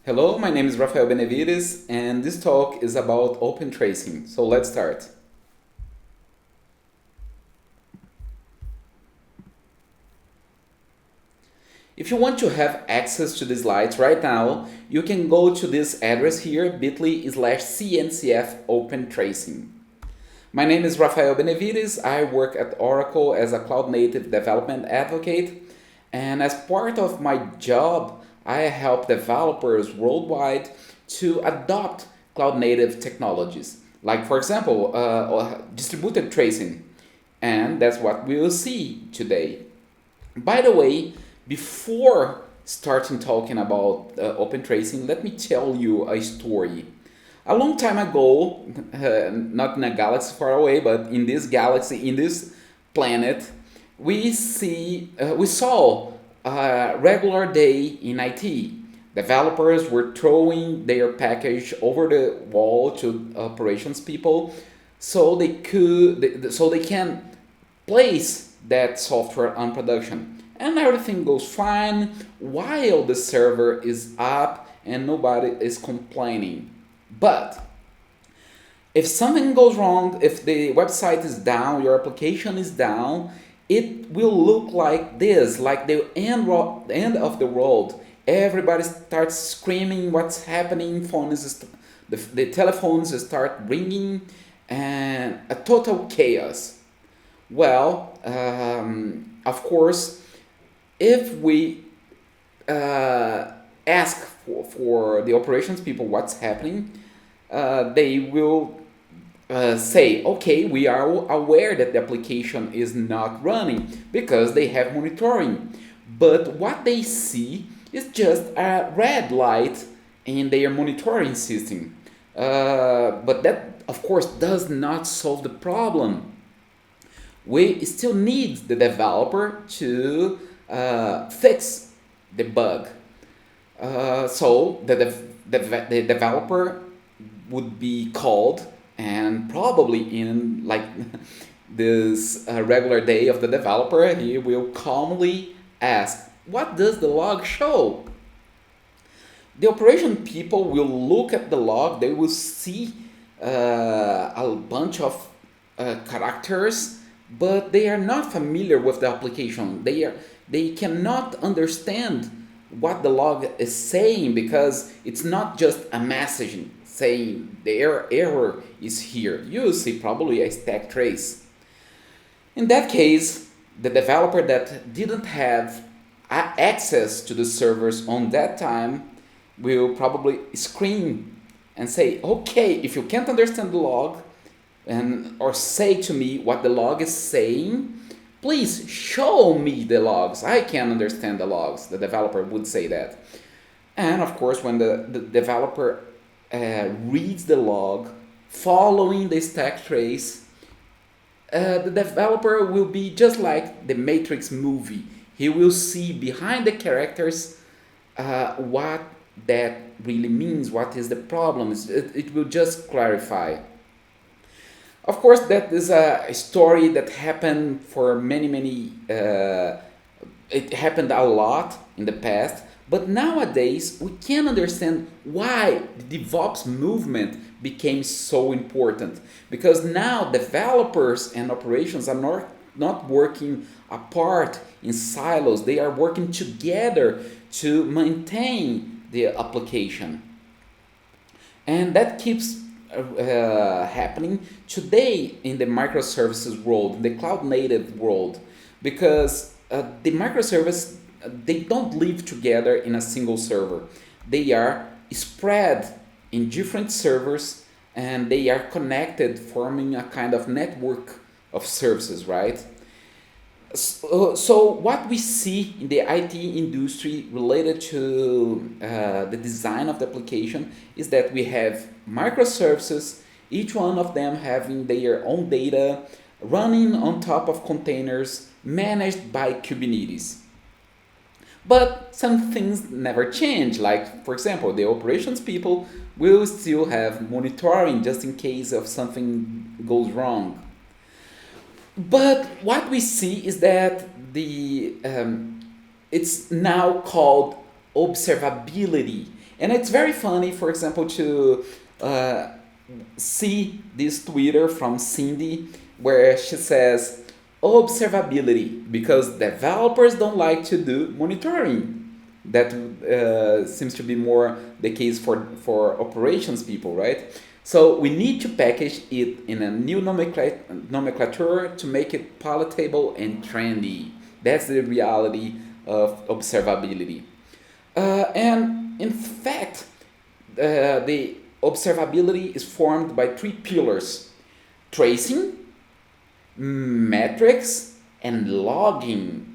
Hello, my name is Rafael Benevides, and this talk is about Opentracing. So let's start. If you want to have access to the slides right now, you can go to this address here, bit.ly/cncf Opentracing. My name is Rafael Benevides. I work at Oracle as a cloud-native development advocate, and as part of my job, I help developers worldwide to adopt cloud-native technologies, like for example, distributed tracing, and that's what we will see today. By the way, before starting talking about open tracing, let me tell you a story. A long time ago, not in a galaxy far away, but in this galaxy, in this planet, we saw a regular day in IT. Developers were throwing their package over the wall to operations people, so they can place that software on production. And everything goes fine while the server is up and nobody is complaining. But if something goes wrong, if the website is down, your application is down, it will look like this, like the end of the world. Everybody starts screaming what's happening, the telephones start ringing, and a total chaos. Well, of course, if we ask for the operations people what's happening, they will say, okay, we are aware that the application is not running because they have monitoring. But what they see is just a red light in their monitoring system. But that, of course, does not solve the problem. We still need the developer to fix the bug. So the developer would be called, and probably in like this regular day of the developer, he will calmly ask, what does the log show? The operation people will look at the log, they will see a bunch of characters, but they are not familiar with the application. They cannot understand what the log is saying because it's not just a messaging saying the error is here. You see probably a stack trace. In that case, the developer that didn't have access to the servers on that time will probably scream and say, okay, if you can't understand the log, or say to me what the log is saying, please show me the logs. I can understand the logs. The developer would say that. And of course, when the developer reads the log following the stack trace, the developer will be just like the Matrix movie. He will see behind the characters what that really means, what is the problem. It will just clarify. Of course, that is a story that happened for many. It happened a lot in the past, but nowadays we can understand why the DevOps movement became so important. Because now developers and operations are not working apart in silos, they are working together to maintain the application. And that keeps happening today in the microservices world, in the cloud native world, because the microservice, they don't live together in a single server. They are spread in different servers and they are connected, forming a kind of network of services, right? So what we see in the IT industry related to the design of the application is that we have microservices, each one of them having their own data, running on top of containers managed by Kubernetes. But some things never change, like for example, the operations people will still have monitoring just in case of something goes wrong. But what we see is that it's now called observability, And it's very funny, for example, to see this Twitter from Cindy where she says observability because developers don't like to do monitoring. That seems to be more the case for operations people, right? So we need to package it in a new nomenclature to make it palatable and trendy. That's the reality of observability. And in fact, the observability is formed by three pillars: tracing, metrics, and logging.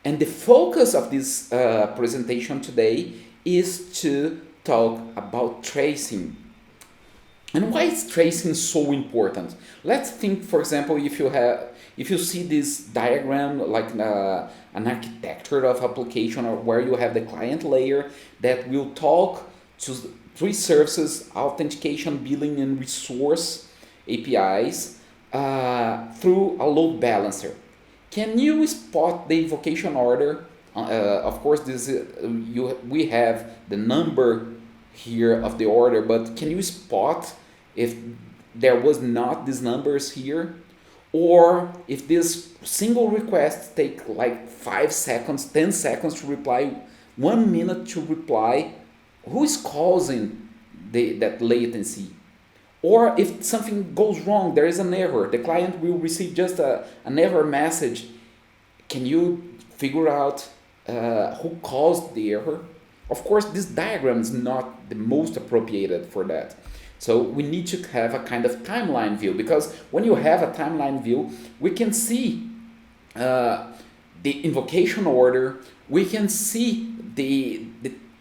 And the focus of this presentation today is to talk about tracing. And why is tracing so important? Let's think, for example, if you see this diagram like an architecture of application, or where you have the client layer that will talk to three services: authentication, billing, and resource APIs through a load balancer. Can you spot the invocation order? Of course, we have the number here of the order, but can you spot if there was not these numbers here? Or if this single request take like 5 seconds, 10 seconds to reply, 1 minute to reply, who is causing that latency? Or if something goes wrong, there is an error, the client will receive just an error message. Can you figure out who caused the error? Of course, this diagram is not the most appropriated for that. So we need to have a kind of timeline view, because when you have a timeline view, we can see the invocation order, we can see the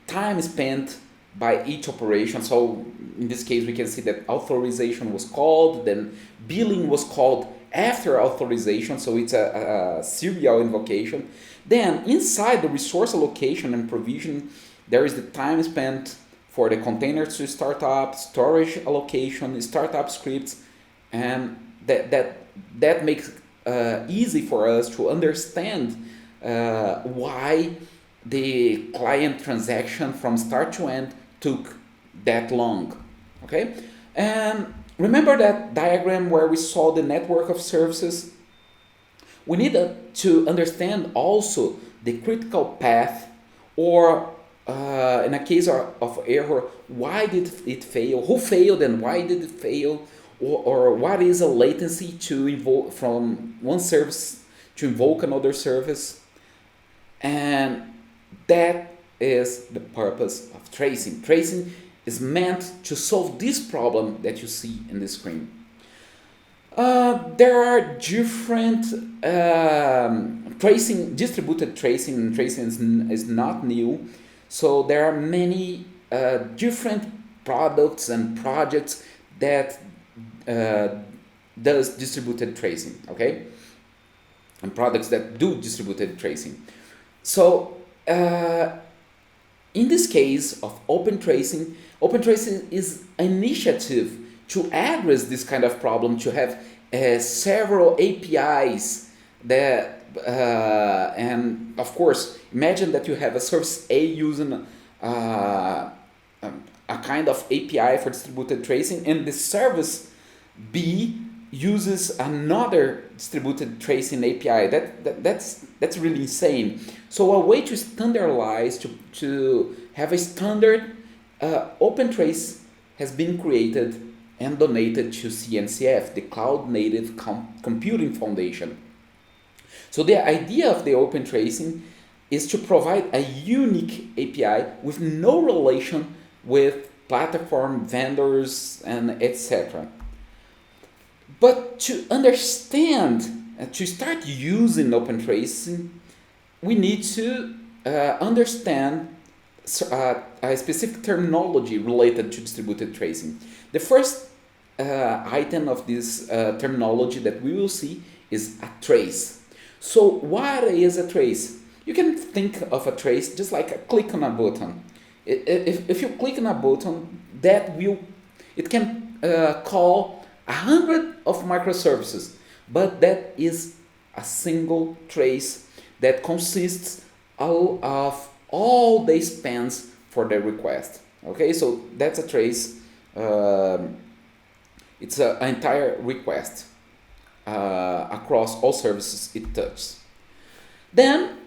time spent by each operation. So in this case, we can see that authorization was called, then billing was called after authorization, so it's a serial invocation. Then inside the resource allocation and provision, there is the time spent for the containers to start up, storage allocation, startup scripts, and that makes easy for us to understand why the client transaction from start to end took that long. Okay, and remember that diagram where we saw the network of services? We need to understand also the critical path, or in a case of error, why did it fail, who failed and why did it fail, or what is a latency to invoke from one service to invoke another service. And that is the purpose of tracing. Tracing is meant to solve this problem that you see in the screen. There are different tracing, distributed tracing, and tracing is not new. So there are many different products and projects that does distributed tracing, okay? And products that do distributed tracing. So in this case of Opentracing, Opentracing is an initiative to address this kind of problem, to have several APIs that, and of course, imagine that you have a service A using a kind of API for distributed tracing, and the service B uses another distributed tracing API. That's really insane. So a way to standardize, to have a standard Opentrace has been created and donated to CNCF, the Cloud-Native Computing Foundation. So the idea of the Opentracing is to provide a unique API with no relation with platform vendors and etc. But to understand, to start using Opentracing, we need to understand a specific terminology related to distributed tracing. The first item of this terminology that we will see is a trace. So what is a trace? You can think of a trace just like a click on a button. If you click on a button, it can call 100 of microservices, but that is a single trace that consists of all the spans for the request. Okay, so that's a trace. It's an entire request across all services it touches. Then,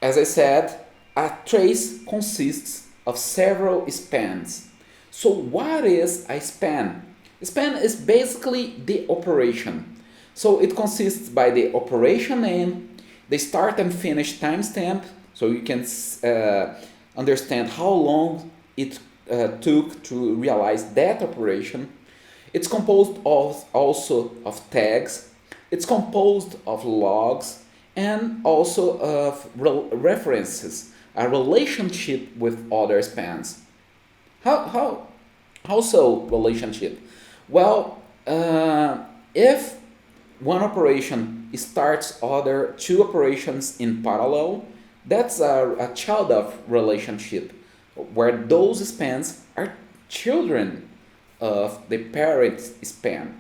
as I said, a trace consists of several spans. So what is a span? A span is basically the operation. So it consists by the operation name, the start and finish timestamp, so you can understand how long it took to realize that operation. It's composed of also of tags. It's composed of logs and also of references, a relationship with other spans. How so relationship? Well, if one operation starts other two operations in parallel, that's a child of relationship where those spans are children of the parent span.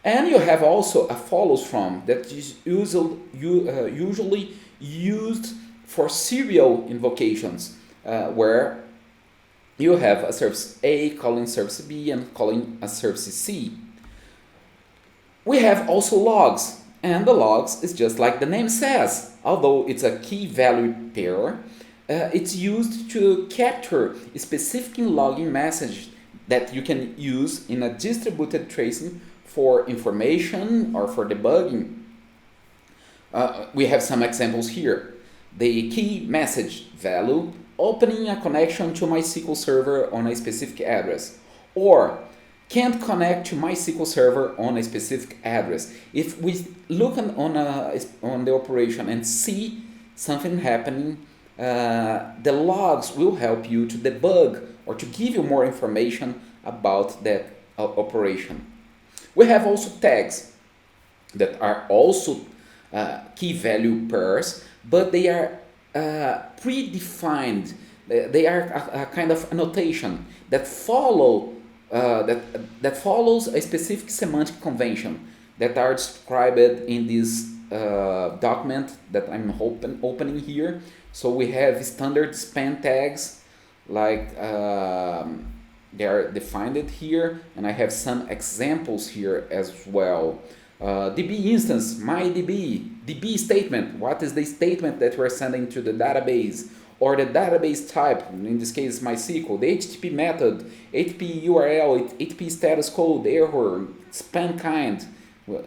And you have also a follows from that is usually used for serial invocations, where you have a service A calling service B and calling a service C. We have also logs, and the logs is just like the name says. Although it's a key value pair, it's used to capture a specific logging message that you can use in a distributed tracing for information or for debugging. We have some examples here. The key message value, opening a connection to MySQL server on a specific address, or can't connect to MySQL server on a specific address. If we look on the operation and see something happening, the logs will help you to debug or to give you more information about that operation. We have also tags that are also key value pairs, but they are predefined. They are a kind of annotation that follow that follows a specific semantic convention that are described in this document that I'm opening here. So we have standard span tags, like they are defined here, and I have some examples here as well. DB instance, MyDB, DB statement, what is the statement that we're sending to the database, or the database type, in this case MySQL, the HTTP method, HTTP URL, HTTP status code, error, span kind,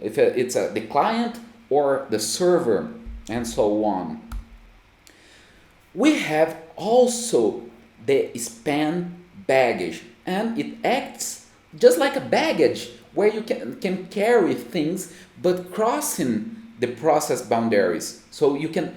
if it's the client or the server, and so on. We have also the span baggage, and it acts just like a baggage where you can carry things but crossing the process boundaries. So you can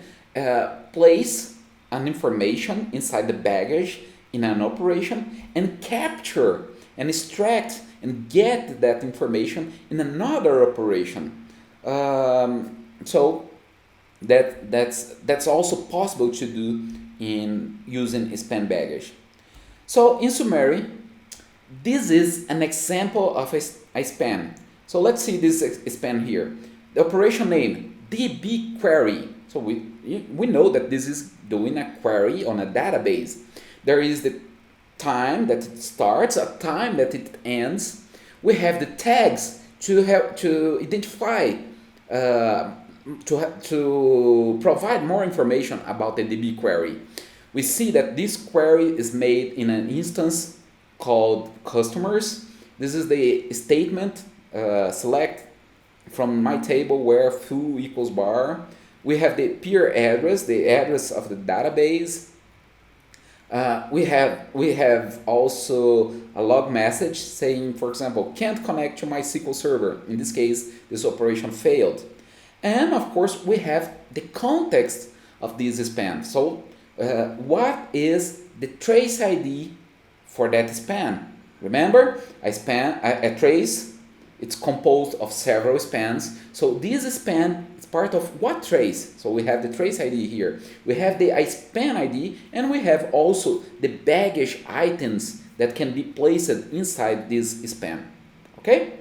place an information inside the baggage in an operation and capture and extract and get that information in another operation. So that's also possible to do in using span baggage. So in summary, this is an example of a span. So let's see this span here. The operation name, DB query. So we know that this is doing a query on a database. There is the time that it starts, a time that it ends. We have the tags to identify, to provide more information about the DB query. We see that this query is made in an instance called customers. This is the statement, select from my table where foo equals bar. We have the peer address, the address of the database. We have also a log message saying, for example, can't connect to my SQL server. In this case, this operation failed. And of course, we have the context of this span. So what is the trace ID for that span? Remember, a trace, it's composed of several spans. So this span is part of what trace? So we have the trace ID here. We have the span ID, and we have also the baggage items that can be placed inside this span. Okay?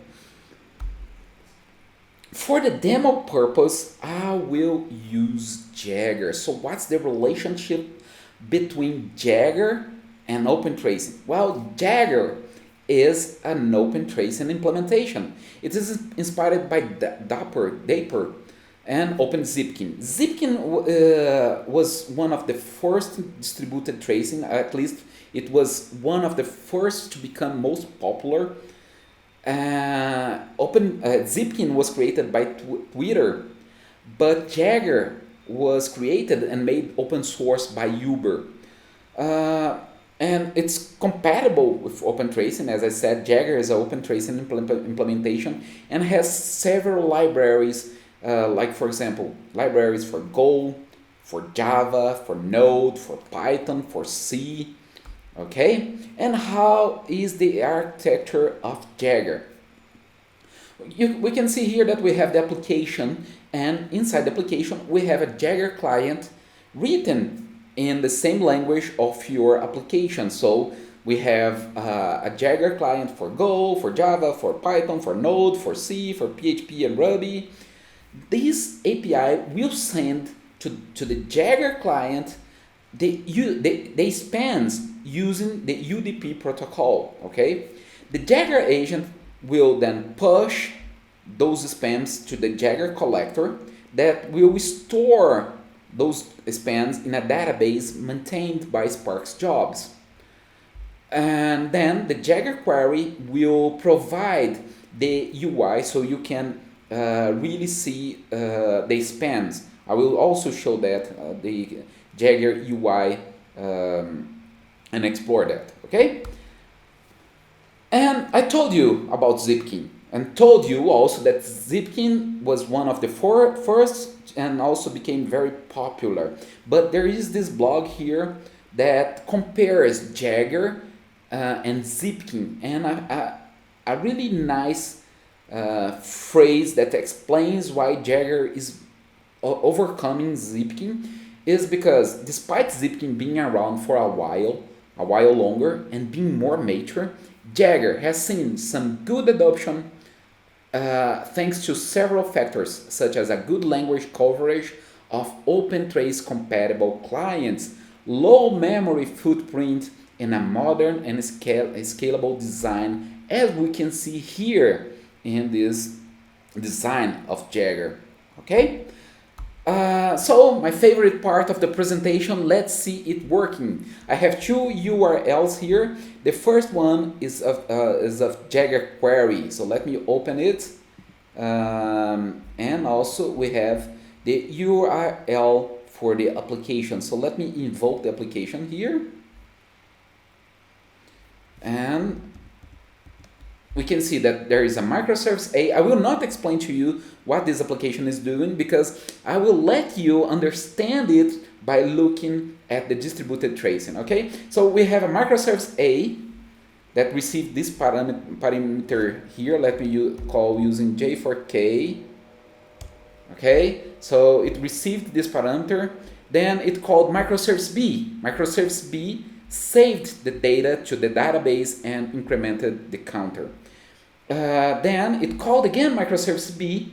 For the demo purpose, I will use Jagger. So what's the relationship between Jagger and Opentracing? Well, Jagger is an Opentracing implementation. It is inspired by Dapper and OpenZipkin. Zipkin was one of the first distributed tracing, at least it was one of the first to become most popular. Zipkin was created by Twitter, but Jagger was created and made open source by Uber. And it's compatible with Opentracing. As I said, Jagger is an Opentracing implementation and has several libraries, like for example, libraries for Go, for Java, for Node, for Python, for C. Okay, and how is the architecture of Jagger? We can see here that we have the application, and inside the application we have a Jagger client written in the same language of your application. So we have a Jagger client for Go, for Java, for Python, for Node, for C, for PHP and Ruby. This API will send to the Jagger client the spans using the UDP protocol. Okay, the Jagger agent will then push those spans to the Jagger collector that will store those spans in a database maintained by Spark Jobs. And then the Jagger query will provide the UI so you can really see the spans. I will also show that the Jagger UI and explore that, okay? And I told you about Zipkin and told you also that Zipkin was one of the first and also became very popular. But there is this blog here that compares Jagger and Zipkin, and a really nice phrase that explains why Jagger is overcoming Zipkin is because despite Zipkin being around for a while longer and being more mature, Jagger has seen some good adoption thanks to several factors, such as a good language coverage of Opentrace compatible clients, low memory footprint, and a modern and scalable design, as we can see here in this design of Jagger. Okay? So my favorite part of the presentation, let's see it working. I have two URLs here. The first one is of Jagger query. So let me open it. And also we have the URL for the application. So let me invoke the application here. And we can see that there is a microservice A. I will not explain to you what this application is doing because I will let you understand it by looking at the distributed tracing, okay? So we have a microservice A that received this parameter here. Let me call using J4K, okay? So it received this parameter. Then it called microservice B. Microservice B saved the data to the database and incremented the counter. Then it called again microservice B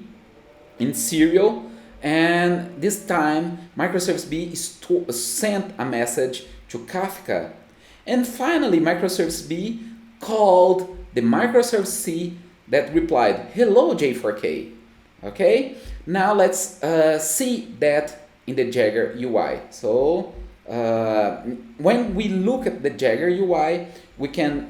in serial, and this time microservice B sent a message to Kafka. And finally microservice B called the microservice C that replied, "Hello J4K." Okay, now let's see that in the Jagger UI. So when we look at the Jagger UI, we can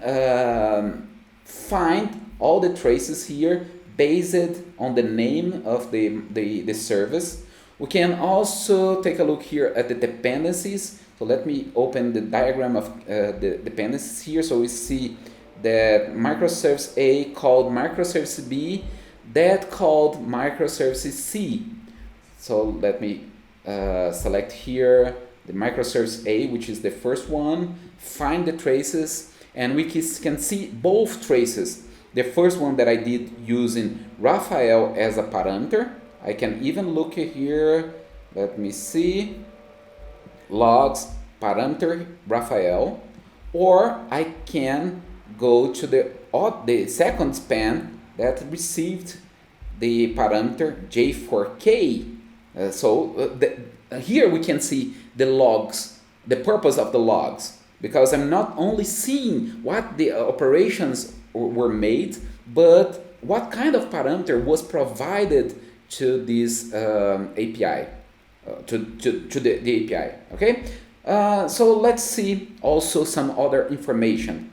find all the traces here based on the name of the service. We can also take a look here at the dependencies. So let me open the diagram of the dependencies here. So we see that microservice A called microservice B, that called microservice C. So let me select here the microservice A, which is the first one, find the traces, and we can see both traces. The first one that I did using Rafael as a parameter. I can even look here, let me see, logs, parameter, Rafael, or I can go to the second span that received the parameter J4K. Here we can see the logs, the purpose of the logs. because I'm not only seeing what the operations were made, but what kind of parameter was provided to this API, to the API, okay? So let's see also some other information.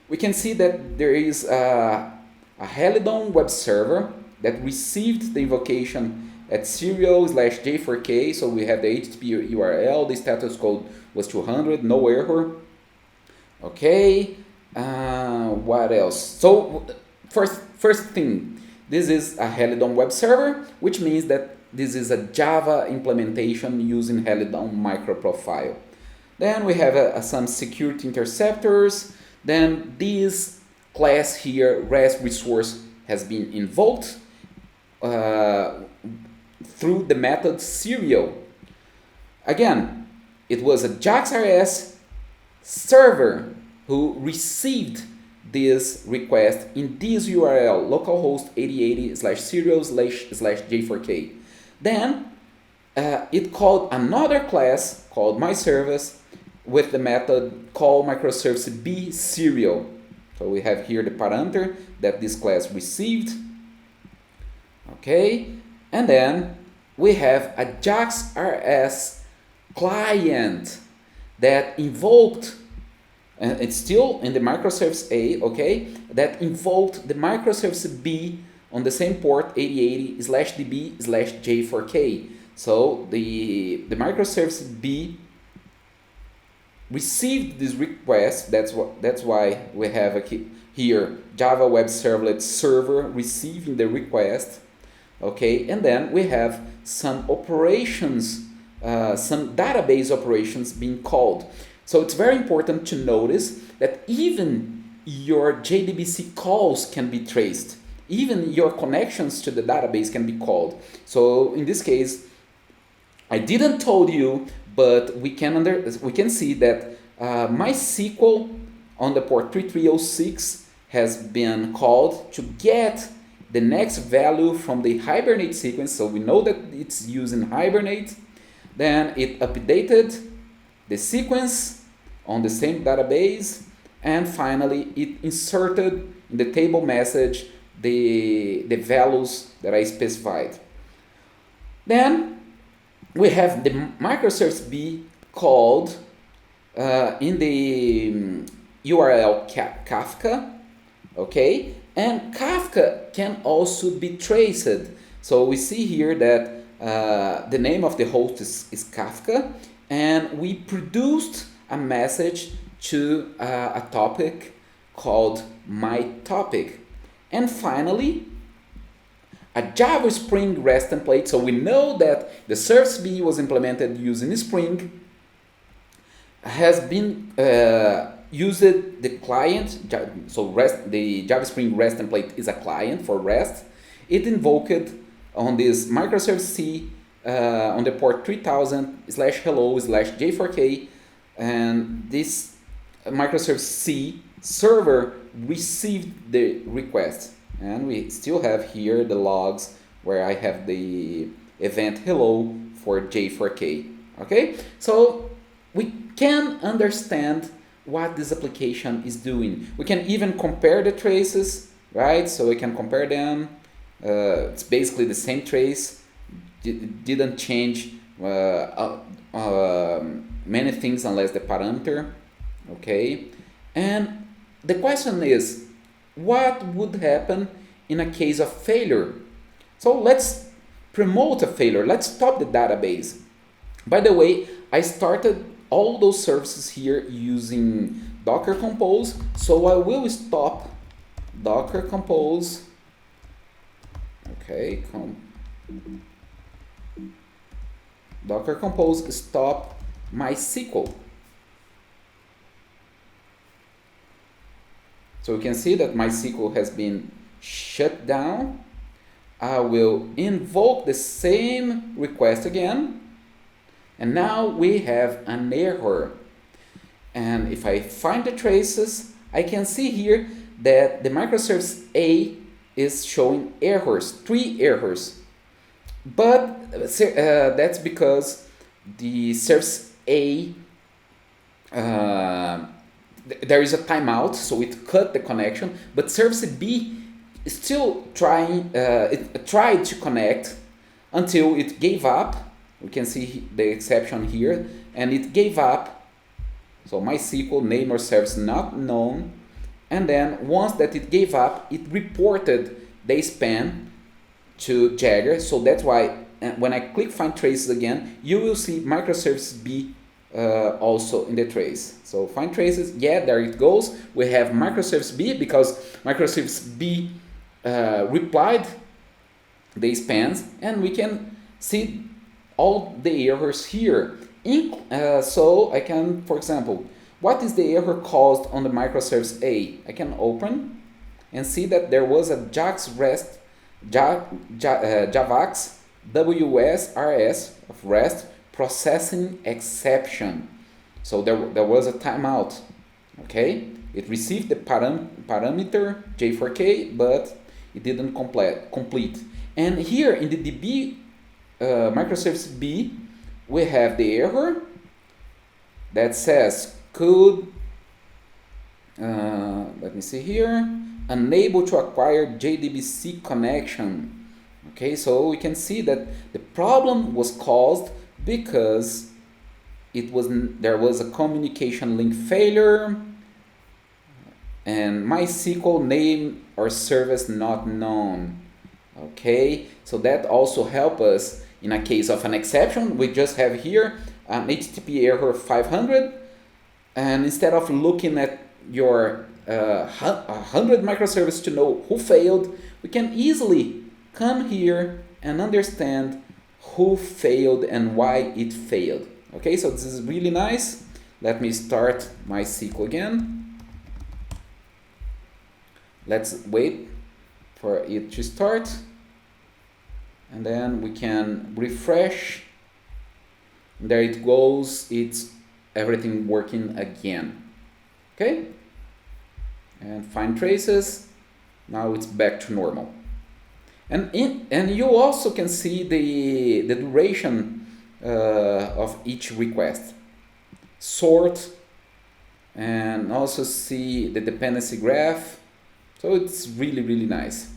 We can see that there is a Helidon web server that received the invocation at serial/J4K, so we have the HTTP URL, the status code was 200, no error. Okay, what else? So first thing, this is a Helidon web server, which means that this is a Java implementation using Helidon MicroProfile. Then we have some security interceptors. Then this class here, REST resource, has been invoked through the method serial. Again, it was a JAX-RS server who received this request in this URL, localhost 8080/serial/J4K. Then it called another class called myService with the method call microservice B serial. So we have here the parameter that this class received. Okay, and then we have a JAX-RS client that invoked, and it's still in the microservice A, okay, that invoked the microservice B on the same port 8080/DB/J4K. So the microservice B received this request. That's why we have here Java Web Servlet server receiving the request. Okay, and then we have some operations, some database operations being called. So it's very important to notice that even your JDBC calls can be traced. Even your connections to the database can be called. So in this case, I didn't told you, but we can see that MySQL on the port 3306 has been called to get the next value from the Hibernate sequence. So we know that it's using Hibernate. Then it updated the sequence on the same database, and finally it inserted in the table message the values that I specified. Then we have the microservice B called in the URL Kafka, okay, and Kafka can also be traced. So we see here that the name of the host is Kafka, and we produced a message to a topic called myTopic. And finally, a Java Spring REST template. So we know that the service B was implemented using Spring, has been used the client. So REST, the Java Spring REST template is a client for REST. It invoked on this microservice C on the port 3000/hello/J4K, and this microservice C server received the request. And we still have here the logs where I have the event hello for J4K. Okay, so we can understand what this application is doing. We can even compare the traces, right? So we can compare them. It's basically the same trace. Didn't change many things unless the parameter. Okay, and the question is, what would happen in a case of failure? So let's promote a failure. Let's stop the database. By the way, I started all those services here using Docker Compose. So I will stop Docker Compose. Okay, Docker Compose stop MySQL. So you can see that MySQL has been shut down. I will invoke the same request again. And now we have an error. And if I find the traces, I can see here that the microservice A is showing errors, 3 errors. But that's because the service A there is a timeout, so it cut the connection, but service B is still trying, it tried to connect until it gave up. We can see the exception here, and it gave up. So MySQL name or service not known, and then once that it gave up, it reported the span to Jagger. So that's why when I click find traces again, you will see microservice B also in the trace. So find traces, yeah, there it goes. We have microservice B because microservice B replied the spans, and we can see all the errors here. So I can, for example, what is the error caused on the microservice A? I can open and see that there was a JAX REST, JAVAX WSRS of REST processing exception. So there was a timeout. Okay, it received the parameter J4K, but it didn't complete. And here in the DB microservice B, we have the error that says could, let me see here, unable to acquire JDBC connection. Okay, so we can see that the problem was caused because there was a communication link failure and MySQL name or service not known. Okay, so that also helps us in a case of an exception. We just have here an HTTP error 500, and instead of looking at your 100 microservices to know who failed, we can easily come here and understand who failed and why it failed. Okay, so this is really nice. Let me start MySQL again. Let's wait for it to start, and then we can refresh. There it goes, it's everything working again. Okay, and find traces, now it's back to normal. And you also can see the duration of each request, sort, and also see the dependency graph. So it's really, really nice.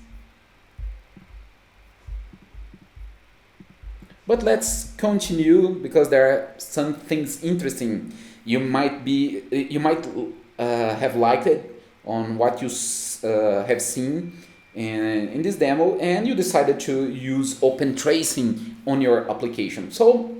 But let's continue, because there are some things interesting. You might have liked it on what you have seen in this demo, and you decided to use Opentracing on your application. So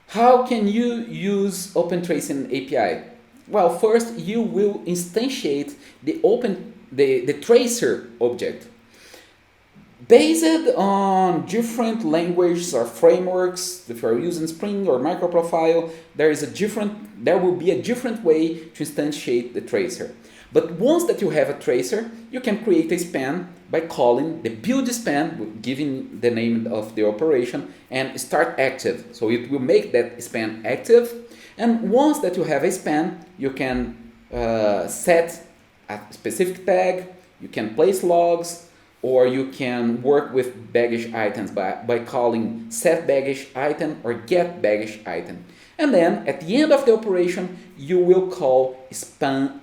how can you use Opentracing API? Well, first you will instantiate the tracer object. Based on different languages or frameworks, if you're using Spring or MicroProfile, there will be a different way to instantiate the tracer. But once that you have a tracer, you can create a span by calling the build span, giving the name of the operation, and start active. So it will make that span active. And once that you have a span, you can set a specific tag, you can place logs, or you can work with baggage items by calling set baggage item or get baggage item. And then at the end of the operation, you will call span.finish.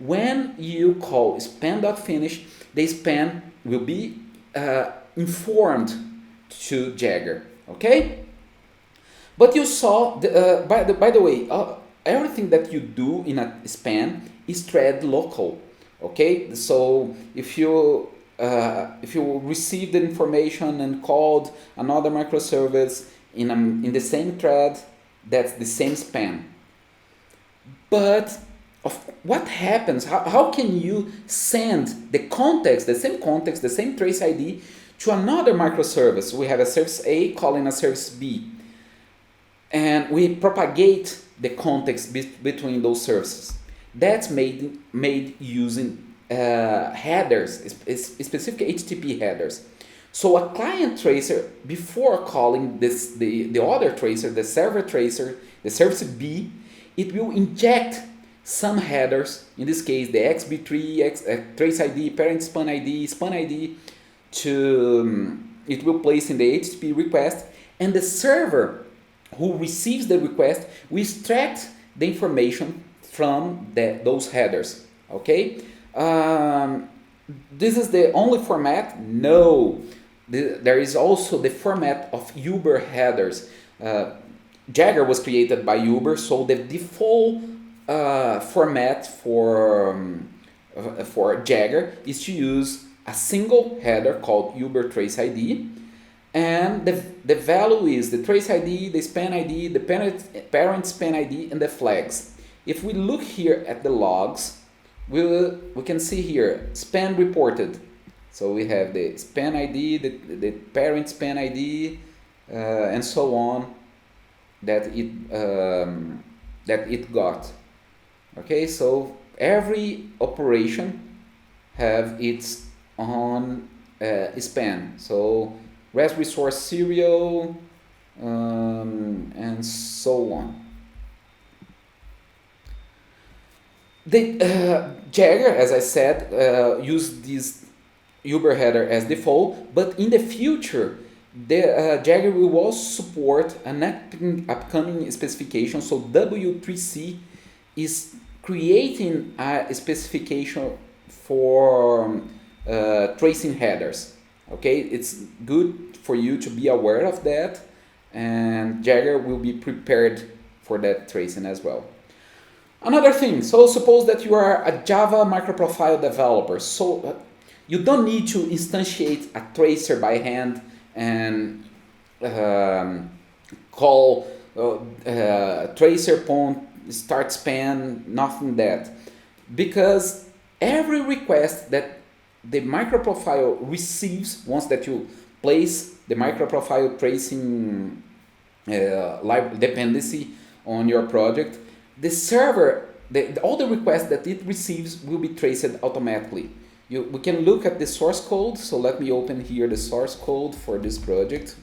When you call span.finish, the span will be informed to Jagger. Okay? But you saw, by the way, everything that you do in a span is thread local. Okay, so if you receive the information and called another microservice in the same thread, that's the same span. But what happens? How can you send the context, the same trace ID to another microservice? We have a service A calling a service B, and we propagate the context between those services. That's made using headers, specific HTTP headers. So a client tracer, before calling the other tracer, the server tracer, the service B, it will inject some headers, in this case the XB3, trace ID, parent span ID, it will place in the HTTP request, and the server who receives the request will extract the information from those headers. Okay, this is the only format? No, there is also the format of Uber headers. Jagger was created by Uber, so the default format for Jagger is to use a single header called Uber trace ID, and the value is the trace ID, the span ID, the parent span ID, and the flags. If we look here at the logs, we can see here span reported. So we have the span ID, the parent span ID, and so on that it got. Okay, so every operation have its own span. So REST resource serial and so on. The Jagger, as I said, use this Uber header as default, but in the future, the Jagger will also support an upcoming specification. So W3C is creating a specification for tracing headers. Okay, it's good for you to be aware of that, and Jagger will be prepared for that tracing as well. Another thing, so suppose that you are a Java microprofile developer, so you don't need to instantiate a tracer by hand and call tracer start span, nothing that, because every request that the microprofile receives once that you place the microprofile tracing dependency on your project, the server, all the requests that it receives will be traced automatically. We can look at the source code. So let me open here the source code for this project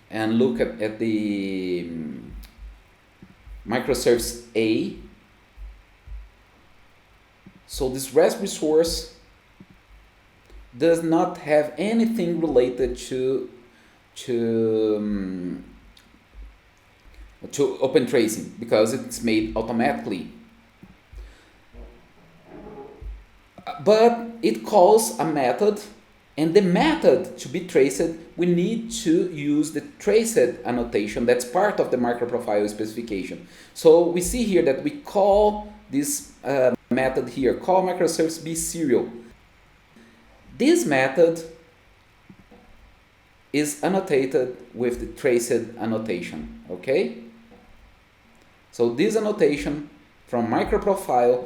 and look at the microservice A. So this REST resource does not have anything related to Opentracing because it's made automatically. But it calls a method, and the method to be traced, we need to use the traced annotation that's part of the microprofile specification. So we see here that we call this method here, call microservice B serial. This method is annotated with the traced annotation, okay? So this annotation from microprofile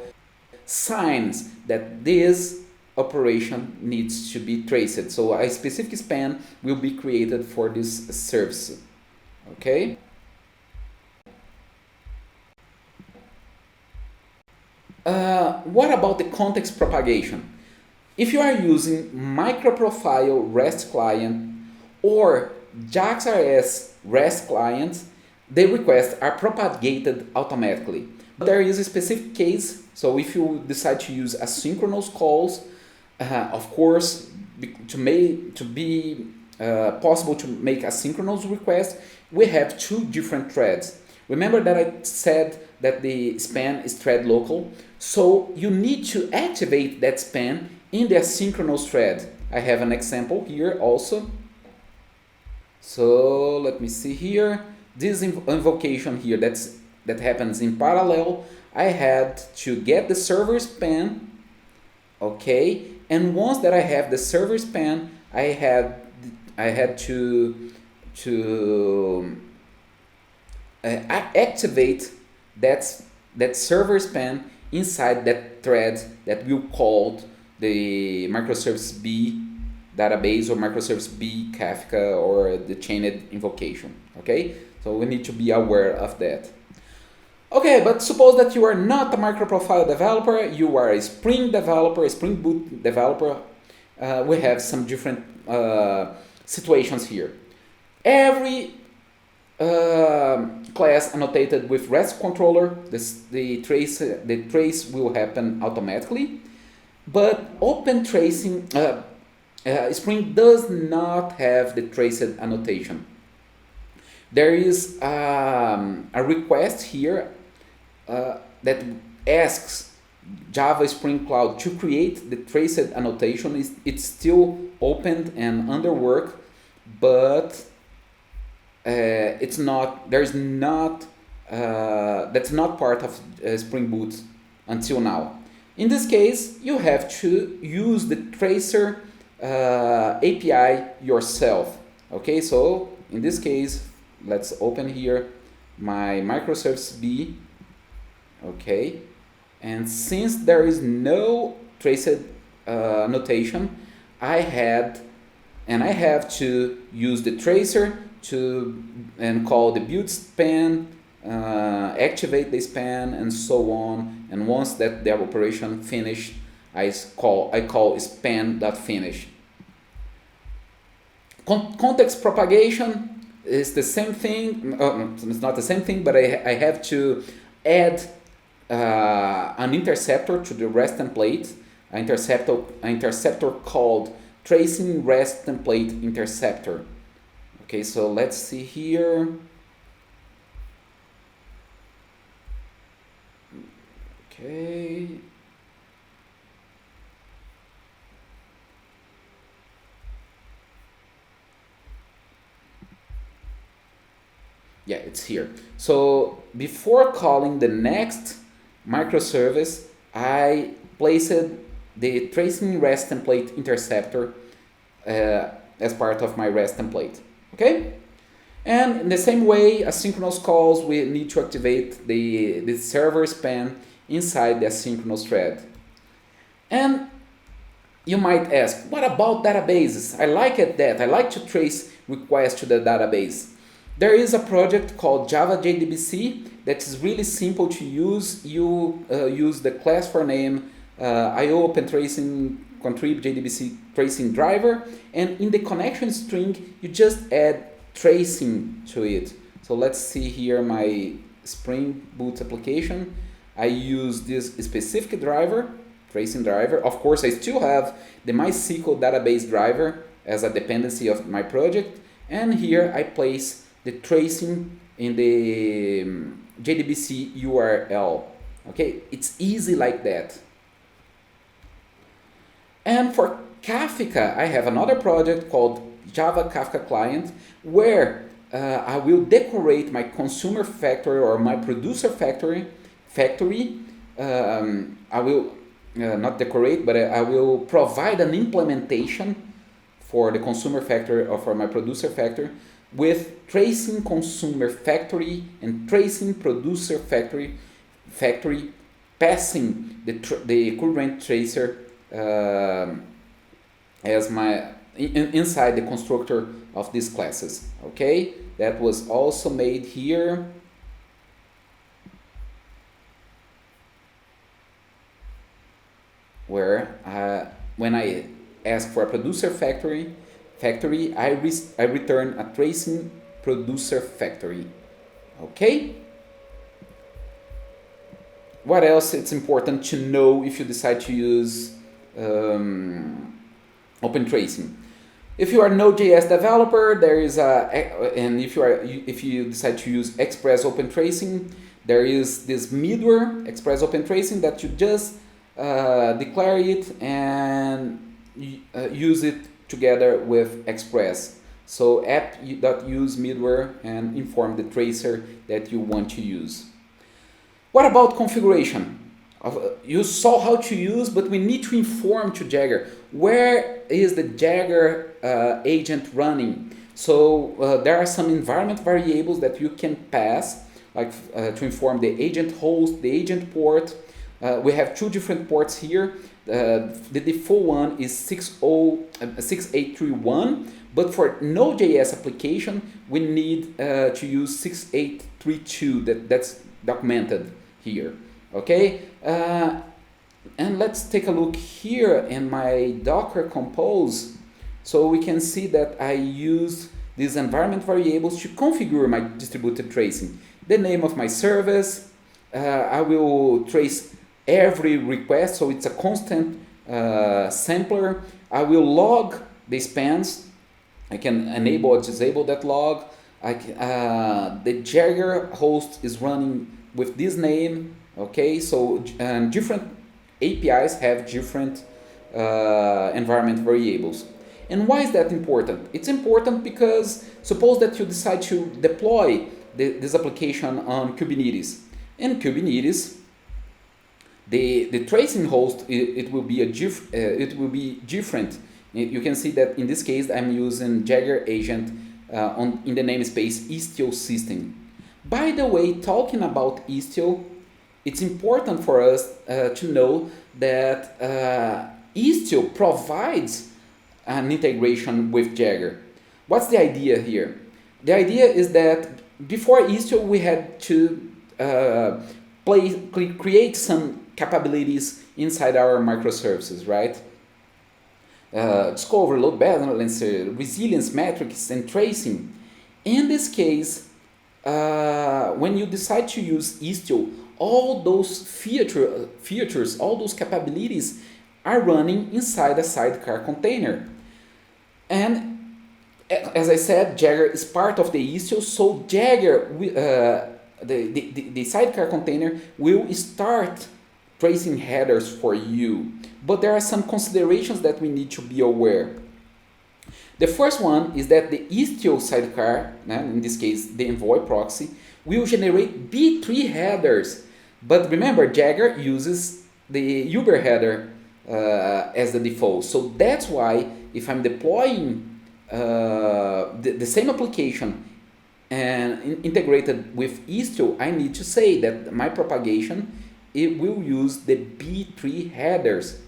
signs that this operation needs to be traced. So a specific span will be created for this service, okay? What about the context propagation? If you are using MicroProfile REST client or JAX-RS REST clients, the requests are propagated automatically. But there is a specific case. So if you decide to use asynchronous calls, of course, to be possible to make asynchronous requests, we have two different threads. Remember that I said that the span is thread local, so you need to activate that span in the asynchronous thread. I have an example here also. So let me see here. This invocation here that happens in parallel. I had to get the server span, okay, and once that I have the server span, I had to activate that server span inside that thread that will call the microservice B database or microservice B Kafka or the chained invocation. Okay, so we need to be aware of that. Okay, but suppose that you are not a microprofile developer, you are a Spring developer, a Spring Boot developer. We have some different situations here. Every class annotated with REST controller, the trace will happen automatically. But Opentracing, Spring does not have the traced annotation. there is a request here that asks Java Spring Cloud to create the traced annotation. It's still open and under work, but it's not. There's not. That's not part of Spring Boot until now. In this case, you have to use the tracer API yourself. Okay, so in this case, let's open here my microservice B. Okay, and since there is no traced notation, I have to use the tracer and call the build span, activate the span, and so on. And once that the operation finished, I call span.finish. Context propagation is the same thing. It's not the same thing, but I have to add an interceptor to the REST template. An interceptor called tracing REST template interceptor. Okay, so let's see here. Okay. Yeah, it's here. So before calling the next microservice, I placed the tracing REST template interceptor as part of my REST template. Okay? And in the same way, asynchronous calls, we need to activate the server span inside the asynchronous thread. And you might ask, what about databases? I like that. I like to trace requests to the database. There is a project called Java JDBC that is really simple to use. You use the class for name IO Opentracing contrib JDBC tracing driver, and in the connection string you just add tracing to it. So let's see here my Spring Boot application. I use this specific driver, tracing driver. Of course, I still have the MySQL database driver as a dependency of my project, and here I place the tracing in the JDBC URL. Okay, it's easy like that. And for Kafka, I have another project called Java Kafka Client, where I will decorate my consumer factory or my producer factory. I will not decorate, but I will provide an implementation for the consumer factory or for my producer factory with tracing consumer factory and tracing producer factory passing the current tracer as my inside the constructor of these classes. Okay, that was also made here. Where when I ask for a producer factory, I return a tracing producer factory. Okay? What else it's important to know if you decide to use Opentracing? If you are a Node.js developer, there is if you decide to use Express Opentracing, there is this middleware Express Opentracing that you just declare it and use it together with Express. So app.use middleware and inform the tracer that you want to use. What about configuration? You saw how to use, but we need to inform to Jagger where is the Jagger agent running. So there are some environment variables that you can pass, like to inform the agent host, the agent port. We have two different ports here. The default one is 6831, but for Node.js application, we need to use 6832. That's documented here. Okay, and let's take a look here in my Docker Compose. So we can see that I use these environment variables to configure my distributed tracing. The name of my service, I will trace every request, so it's a constant sampler. I will log the spans. I can enable or disable that log. The Jagger host is running with this name. Okay, so different APIs have different environment variables. And why is that important? It's important because suppose that you decide to deploy this application on Kubernetes. In Kubernetes, the tracing host it will be different. You can see that in this case I'm using Jger agent in the namespace Istio system. By the way, talking about Istio, it's important for us to know that Istio provides an integration with Jagger. What's the idea here? The idea is that before Istio we had to create some capabilities inside our microservices, right? Discover, load balancer, resilience metrics, and tracing. In this case, when you decide to use Istio, all those features, all those capabilities are running inside a Sidecar container. And as I said, Jagger is part of the Istio, so Jagger, the Sidecar container will start tracing headers for you. But there are some considerations that we need to be aware. The first one is that the Istio Sidecar, in this case the Envoy proxy, will generate B3 headers. But remember, Jagger uses the Uber header as the default. So that's why if I'm deploying the same application and integrated with Istio, I need to say that my propagation it will use the B3 headers.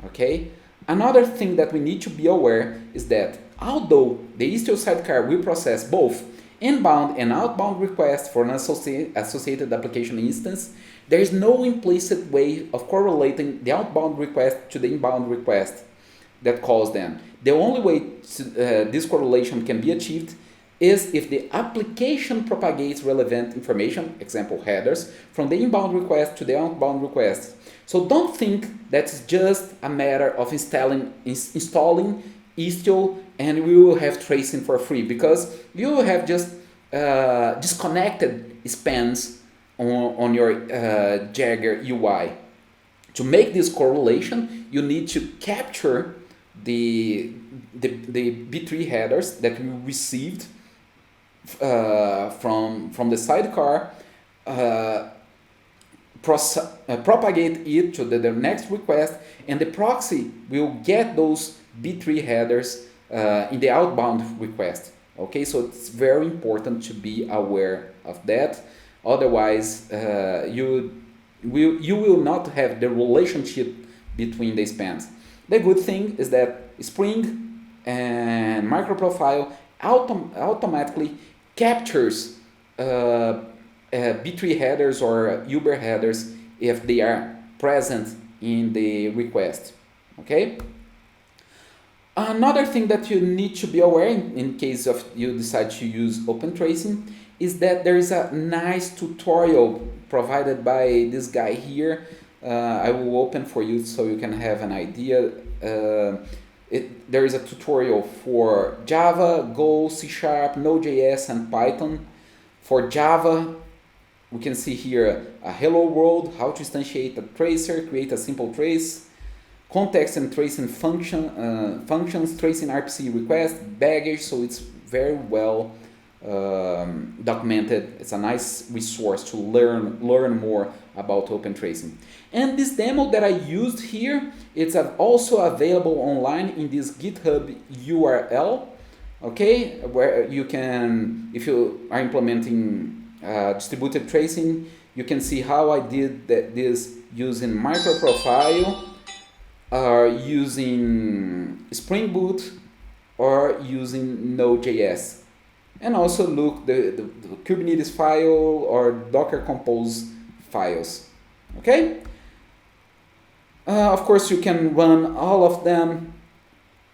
Okay. Another thing that we need to be aware is that although the Istio Sidecar will process both inbound and outbound requests for an associated application instance, there is no implicit way of correlating the outbound request to the inbound request that calls them. The only way this correlation can be achieved is if the application propagates relevant information, example headers, from the inbound request to the outbound request. So don't think that's just a matter of installing Istio and we will have tracing for free, because you will have just disconnected spans on your Jagger UI. To make this correlation, you need to capture the B3 headers that we received from the Sidecar, propagate it to the next request, and the proxy will get those B3 headers in the outbound request. Okay, so it's very important to be aware of that. Otherwise, you will not have the relationship between the spans. The good thing is that Spring and MicroProfile automatically captures B3 headers or Uber headers if they are present in the request. Okay. Another thing that you need to be aware in case of you decide to use Opentracing is that there is a nice tutorial provided by this guy here. I will open for you so you can have an idea. There is a tutorial for Java, Go, C#, Node.js, and Python. For Java, we can see here a hello world, how to instantiate a tracer, create a simple trace, context and tracing functions, tracing RPC request, baggage, so it's very well documented. It's a nice resource to learn more about Opentracing. And this demo that I used here, it's also available online in this GitHub URL, okay, where you can, if you are implementing distributed tracing, you can see how I did this using MicroProfile, or using Spring Boot, or using Node.js. And also look the Kubernetes file or Docker Compose files. Okay? Of course, you can run all of them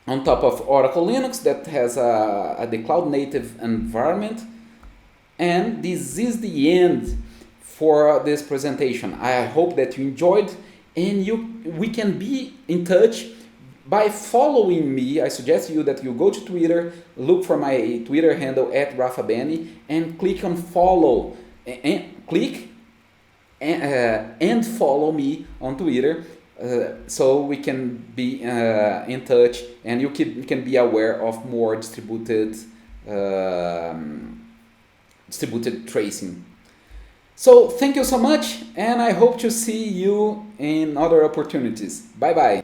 on top of Oracle Linux that has the cloud-native environment. And this is the end for this presentation. I hope that you enjoyed, and we can be in touch By following me, I suggest you that you go to Twitter, look for my Twitter handle at Rafa Benny, and click on follow. And follow me on Twitter, so we can be in touch, and you can be aware of more distributed tracing. So thank you so much, and I hope to see you in other opportunities. Bye bye.